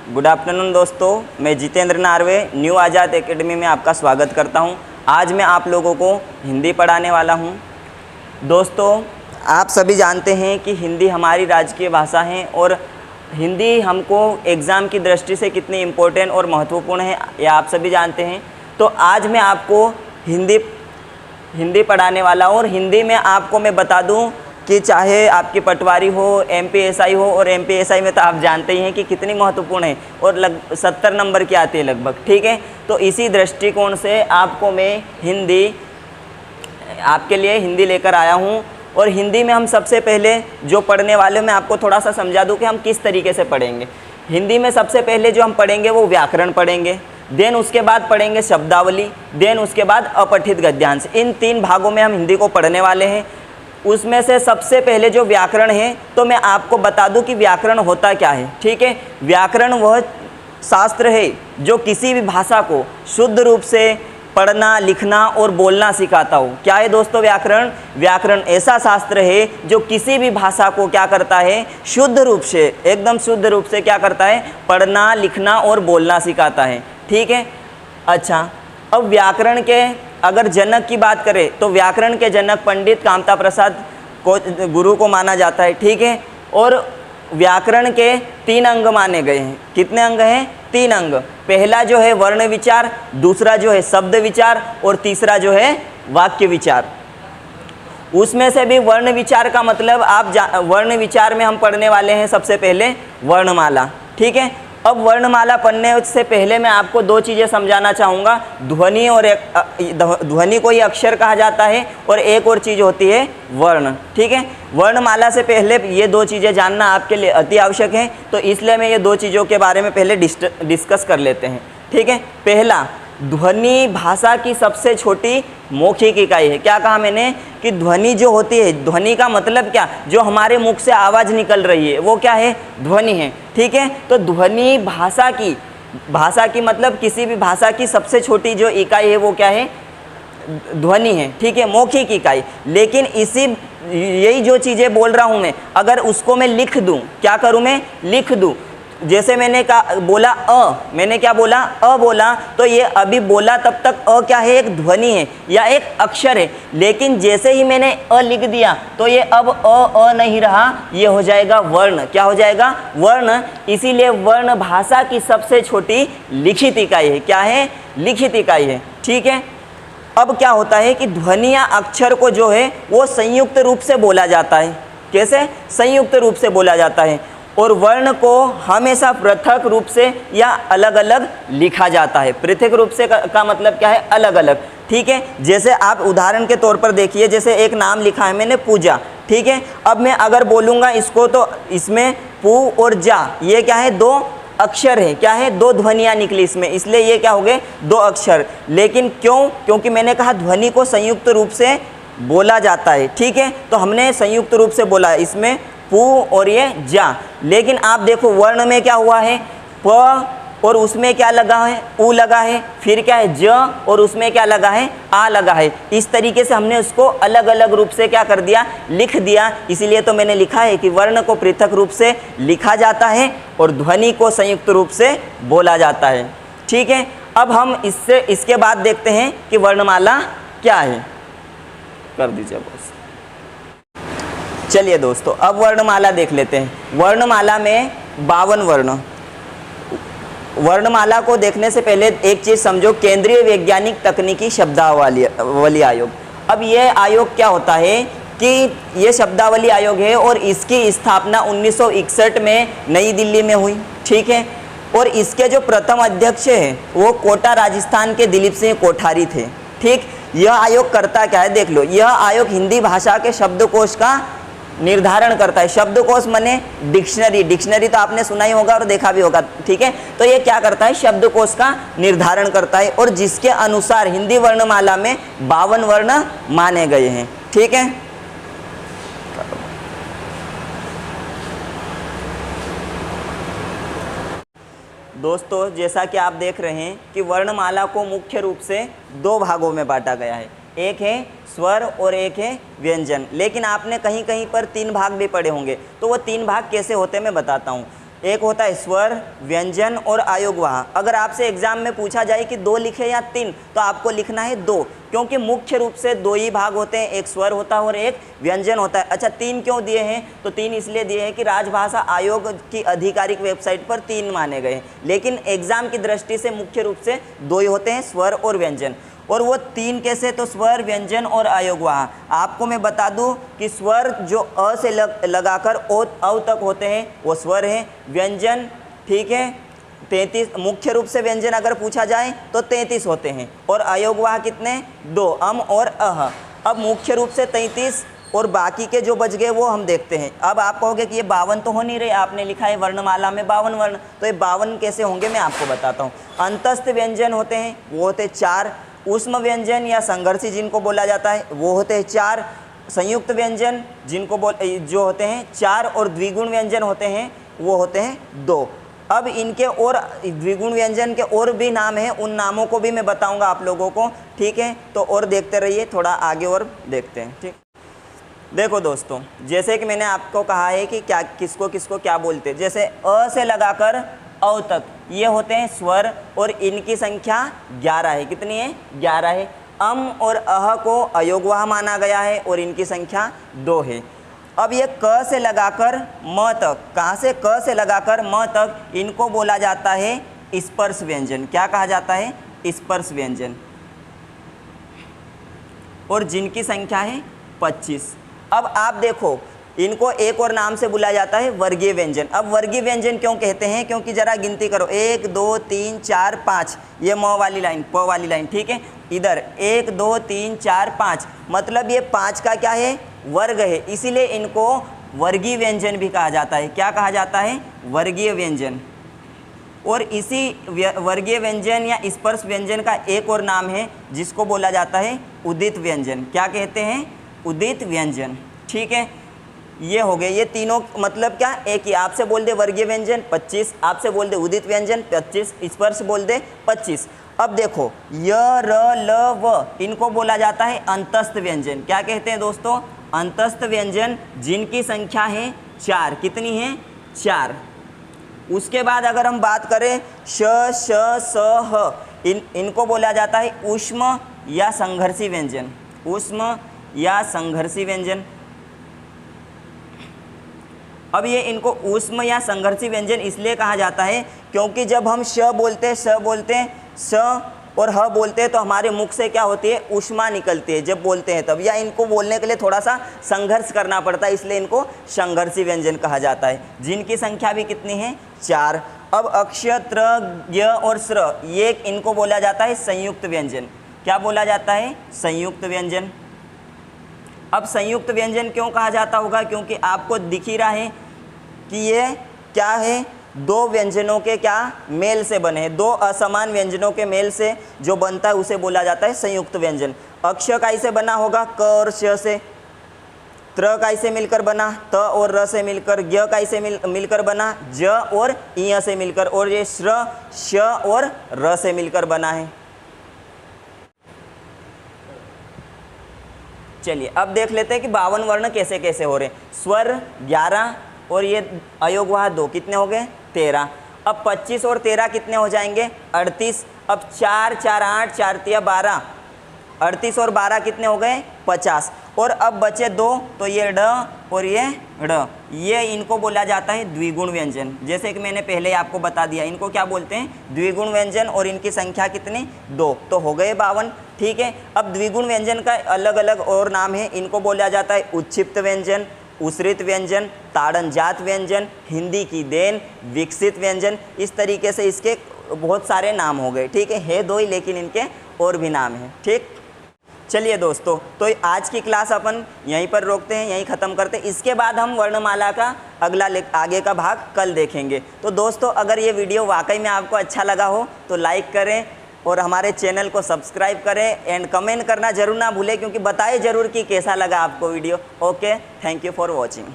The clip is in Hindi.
गुड आफ्टरनून दोस्तों, मैं जितेंद्र नार्वे न्यू आज़ाद एकेडमी में आपका स्वागत करता हूं। आज मैं आप लोगों को हिंदी पढ़ाने वाला हूं। दोस्तों, आप सभी जानते हैं कि हिंदी हमारी राजकीय भाषा है और हिंदी हमको एग्ज़ाम की दृष्टि से कितनी इम्पोर्टेंट और महत्वपूर्ण है, यह आप सभी जानते हैं। तो आज मैं आपको हिंदी पढ़ाने वाला हूँ और हिंदी में आपको मैं बता दूँ कि चाहे आपकी पटवारी हो, एमपीएसआई हो, और एमपीएसआई में तो आप जानते ही हैं कि कितनी महत्वपूर्ण है और 70 नंबर की आती है लगभग, ठीक है। तो इसी दृष्टिकोण से आपको मैं आपके लिए हिंदी लेकर आया हूँ। और हिंदी में हम सबसे पहले जो पढ़ने वाले, मैं आपको थोड़ा सा समझा दूँ कि हम किस तरीके से पढ़ेंगे। हिंदी में सबसे पहले जो हम पढ़ेंगे वो व्याकरण पढ़ेंगे, देन उसके बाद पढ़ेंगे शब्दावली, देन उसके बाद अपठित गद्यांश। इन 3 भागों में हम हिंदी को पढ़ने वाले हैं। उसमें से सबसे पहले जो व्याकरण है, तो मैं आपको बता दूं कि व्याकरण होता क्या है, ठीक है। व्याकरण वह शास्त्र है जो किसी भी भाषा को शुद्ध रूप से पढ़ना, लिखना और बोलना सिखाता हो। क्या है दोस्तों व्याकरण? व्याकरण ऐसा शास्त्र है जो किसी भी भाषा को क्या करता है, शुद्ध रूप से, एकदम शुद्ध रूप से क्या करता है, पढ़ना, लिखना और बोलना सिखाता है, ठीक है। अच्छा, अब व्याकरण के अगर जनक की बात करें तो व्याकरण के जनक पंडित कामता प्रसाद को गुरु को माना जाता है, ठीक है। और व्याकरण के 3 अंग माने गए हैं। कितने अंग हैं? 3 अंग। पहला जो है वर्ण विचार, दूसरा जो है शब्द विचार और तीसरा जो है वाक्य विचार। उसमें से भी वर्ण विचार का मतलब वर्ण विचार में हम पढ़ने वाले हैं सबसे पहले वर्णमाला, ठीक है। अब वर्णमाला पढ़ने से पहले मैं आपको 2 चीज़ें समझाना चाहूँगा। ध्वनि और ध्वनि को ही अक्षर कहा जाता है और एक और चीज़ होती है वर्ण, ठीक है। वर्णमाला से पहले ये 2 चीज़ें जानना आपके लिए अति आवश्यक है, तो इसलिए मैं ये 2 चीज़ों के बारे में पहले डिस्कस कर लेते हैं, ठीक है। पहला, ध्वनि भाषा की सबसे छोटी मौखिक इकाई है। क्या कहा मैंने कि ध्वनि जो होती है, ध्वनि का मतलब क्या, जो हमारे मुख से आवाज़ निकल रही है वो क्या है, ध्वनि है, ठीक है। तो ध्वनि भाषा की मतलब किसी भी भाषा की सबसे छोटी जो इकाई है वो क्या है, ध्वनि है, ठीक है, मौखिक इकाई। लेकिन यही जो चीज़ें बोल रहा हूँ मैं, अगर उसको मैं लिख दूँ, क्या करूँ मैं, लिख दूँ। जैसे मैंने बोला मैंने क्या बोला, बोला, तो ये अभी बोला तब तक क्या है, एक ध्वनि है या एक अक्षर है। लेकिन जैसे ही मैंने लिख दिया तो ये अब नहीं रहा, ये हो जाएगा वर्ण। क्या हो जाएगा, वर्ण। इसीलिए वर्ण भाषा की सबसे छोटी लिखित इकाई है। क्या है, लिखित इकाई है, ठीक है। अब क्या होता है कि ध्वनि या अक्षर को जो है वो संयुक्त रूप से बोला जाता है। कैसे? संयुक्त रूप से बोला जाता है। और वर्ण को हमेशा पृथक रूप से या अलग अलग लिखा जाता है। पृथक रूप से का मतलब क्या है, अलग अलग, ठीक है। जैसे आप उदाहरण के तौर पर देखिए, जैसे एक नाम लिखा है मैंने पूजा, ठीक है। अब मैं अगर बोलूँगा इसको तो इसमें पू और जा, ये क्या है, 2 अक्षर है। क्या है, 2 ध्वनियाँ निकली इसमें, इसलिए ये क्या हो गए, 2 अक्षर। लेकिन क्यों? क्योंकि मैंने कहा ध्वनि को संयुक्त रूप से बोला जाता है, ठीक है। तो हमने संयुक्त रूप से बोला है, इसमें पू और ये जा। लेकिन आप देखो वर्ण में क्या हुआ है, प और उसमें क्या लगा है, ऊ लगा है, फिर क्या है, ज और उसमें क्या लगा है, आ लगा है। इस तरीके से हमने उसको अलग अलग रूप से क्या कर दिया, लिख दिया। इसीलिए तो मैंने लिखा है कि वर्ण को पृथक रूप से लिखा जाता है और ध्वनि को संयुक्त रूप से बोला जाता है, ठीक है। अब हम इसके बाद देखते हैं कि वर्णमाला क्या है। कर दीजिए बॉस। चलिए दोस्तों, अब वर्णमाला देख लेते हैं। वर्णमाला में 52 वर्ण। वर्णमाला को देखने से पहले एक चीज़ समझो, केंद्रीय वैज्ञानिक तकनीकी शब्दावली आयोग। अब ये आयोग क्या होता है कि ये शब्दावली आयोग है और इसकी स्थापना 1961 में नई दिल्ली में हुई, ठीक है। और इसके जो प्रथम अध्यक्ष हैं वो कोटा राजस्थान के दिलीप सिंह कोठारी थे, ठीक। यह आयोग करता क्या है, देख लो। यह आयोग हिंदी भाषा के शब्दकोश का निर्धारण करता है। शब्दकोश माने डिक्शनरी, डिक्शनरी तो आपने सुना ही होगा और देखा भी होगा, ठीक है। तो ये क्या करता है, शब्दकोश का निर्धारण करता है और जिसके अनुसार हिंदी वर्णमाला में 52 वर्ण माने गए हैं, ठीक है। दोस्तों, जैसा कि आप देख रहे हैं कि वर्णमाला को मुख्य रूप से 2 भागों में बांटा गया है। एक है स्वर और एक है व्यंजन। लेकिन आपने कहीं कहीं पर 3 भाग भी पढ़े होंगे, तो वो 3 भाग कैसे होते हैं मैं बताता हूँ। एक होता है स्वर, व्यंजन और आयोगवाह। अगर आपसे एग्जाम में पूछा जाए कि 2 लिखे या 3, तो आपको लिखना है 2, क्योंकि मुख्य रूप से 2 ही भाग होते हैं, एक स्वर होता है और एक व्यंजन होता है। अच्छा, 3 क्यों दिए हैं? तो 3 इसलिए दिए हैं कि राजभाषा आयोग की आधिकारिक वेबसाइट पर 3 माने गए, लेकिन एग्जाम की दृष्टि से मुख्य रूप से 2 ही होते हैं, स्वर और व्यंजन। और वो 3 कैसे? तो स्वर, व्यंजन और आयोगवाह। आपको मैं बता दूं कि स्वर जो अ से लगाकर औ तक होते हैं वो स्वर हैं। व्यंजन, ठीक है, 33 मुख्य रूप से व्यंजन अगर पूछा जाए तो 33 होते हैं। और आयोगवाह कितने? 2, अम और अह। अब मुख्य रूप से 33 और बाकी के जो बच गए वो हम देखते हैं। अब आप कहोगे कि ये 52 तो हो नहीं रहे, आपने लिखा है वर्णमाला में 52 वर्ण, तो ये 52 कैसे होंगे मैं आपको बताता हूँ। अंतस्थ व्यंजन होते हैं, वो होते 4। ऊष्म व्यंजन या संघर्षी जिनको बोला जाता है वो होते हैं 4। संयुक्त व्यंजन जिनको जो होते हैं 4, और द्विगुण व्यंजन होते हैं वो होते हैं 2। अब इनके और द्विगुण व्यंजन के और भी नाम हैं, उन नामों को भी मैं बताऊंगा आप लोगों को, ठीक है। तो और देखते रहिए, थोड़ा आगे और देखते हैं, ठीक। देखो दोस्तों, जैसे कि मैंने आपको कहा है कि क्या किसको किसको क्या बोलते हैं। जैसे अ से लगाकर औ तक ये होते हैं स्वर, और इनकी संख्या 11 है। कितनी है? 11 है। अम और अह को अयोगवाह माना गया है और इनकी संख्या 2 है। अब ये क से लगाकर म तक, कहाँ से? क से लगाकर म तक, इनको बोला जाता है स्पर्श व्यंजन। क्या कहा जाता है? स्पर्श व्यंजन। और जिनकी संख्या है 25। अब आप देखो, इनको एक और नाम से बुलाया जाता है वर्गीय व्यंजन। अब वर्गीय व्यंजन क्यों कहते हैं? क्योंकि जरा गिनती करो, 1 2 3 4 5, ये म वाली लाइन, प वाली लाइन, ठीक है। इधर 1 2 3 4 5, मतलब ये 5 का क्या है? वर्ग है, इसीलिए इनको वर्गीय व्यंजन भी कहा जाता है। क्या कहा जाता है? वर्गीय व्यंजन। और इसी वर्गीय व्यंजन या स्पर्श व्यंजन का एक और नाम है जिसको बोला जाता है उदित व्यंजन। क्या कहते हैं? उदित व्यंजन, ठीक है। ये हो गए, ये तीनों मतलब क्या? एक ही। आपसे बोल दे वर्गीय व्यंजन 25, आपसे बोल दे उदित व्यंजन 25, स्पर्श बोल दे 25। अब देखो, य र ल व, इनको बोला जाता है अंतस्थ व्यंजन। क्या कहते हैं दोस्तों? अंतस्थ व्यंजन, जिनकी संख्या है 4। कितनी है? 4। उसके बाद अगर हम बात करें श श स ह, इनको बोला जाता है ऊष्म या संघर्षी व्यंजन। ऊष्म या संघर्षी व्यंजन। अब ये इनको ऊष्म या संघर्षी व्यंजन इसलिए कहा जाता है क्योंकि जब हम श बोलते हैं, स और ह बोलते हैं, तो हमारे मुख से क्या होती है? ऊष्मा निकलती है जब बोलते हैं तब, या इनको बोलने के लिए थोड़ा सा संघर्ष करना पड़ता है, इसलिए इनको संघर्षी व्यंजन कहा जाता है। जिनकी संख्या भी कितनी है? 4। अब अक्ष, त्र, य और स्र, ये इनको बोला जाता है संयुक्त व्यंजन। क्या बोला जाता है? संयुक्त व्यंजन। अब संयुक्त व्यंजन क्यों कहा जाता होगा? क्योंकि आपको दिख ही रहा है कि ये क्या है? 2 व्यंजनों के क्या? मेल से बने हैं। 2 असमान व्यंजनों के मेल से जो बनता है उसे बोला जाता है संयुक्त व्यंजन। अक्ष कैसे बना होगा? क और श से। त्र कैसे मिलकर बना? त और र से मिलकर। य कैसे मिलकर बना? ज और इ से मिलकर। और ये श्र, श और र से मिलकर बना है। चलिए अब देख लेते हैं कि 52 वर्ण कैसे कैसे हो रहे हैं। स्वर 11 और ये अयोगवाह 2, कितने हो गए? 13। अब 25 और 13 कितने हो जाएंगे? 38। अब 4 4 8, 4 3 12, 38 और 12 कितने हो गए? 50। और अब बचे 2, तो ये ड और ये ड़, ये इनको बोला जाता है द्विगुण व्यंजन। जैसे कि मैंने पहले आपको बता दिया, इनको क्या बोलते हैं? द्विगुण व्यंजन। और इनकी संख्या कितनी? 2, तो हो गए 52, ठीक है। अब द्विगुण व्यंजन का अलग अलग और नाम है, इनको बोला जाता है उच्छिप्त व्यंजन, उश्रित व्यंजन, ताड़नजात व्यंजन, हिंदी की देन, विकसित व्यंजन। इस तरीके से इसके बहुत सारे नाम हो गए, ठीक है 2 ही, लेकिन इनके और भी नाम हैं, ठीक। चलिए दोस्तों, तो आज की क्लास अपन यहीं पर रोकते हैं, यहीं ख़त्म करते हैं। इसके बाद हम वर्णमाला का अगला आगे का भाग कल देखेंगे। तो दोस्तों, अगर ये वीडियो वाकई में आपको अच्छा लगा हो तो लाइक करें और हमारे चैनल को सब्सक्राइब करें एंड कमेंट करना ज़रूर ना भूलें, क्योंकि बताएं ज़रूर कि कैसा लगा आपको video. Okay, thank you for watching.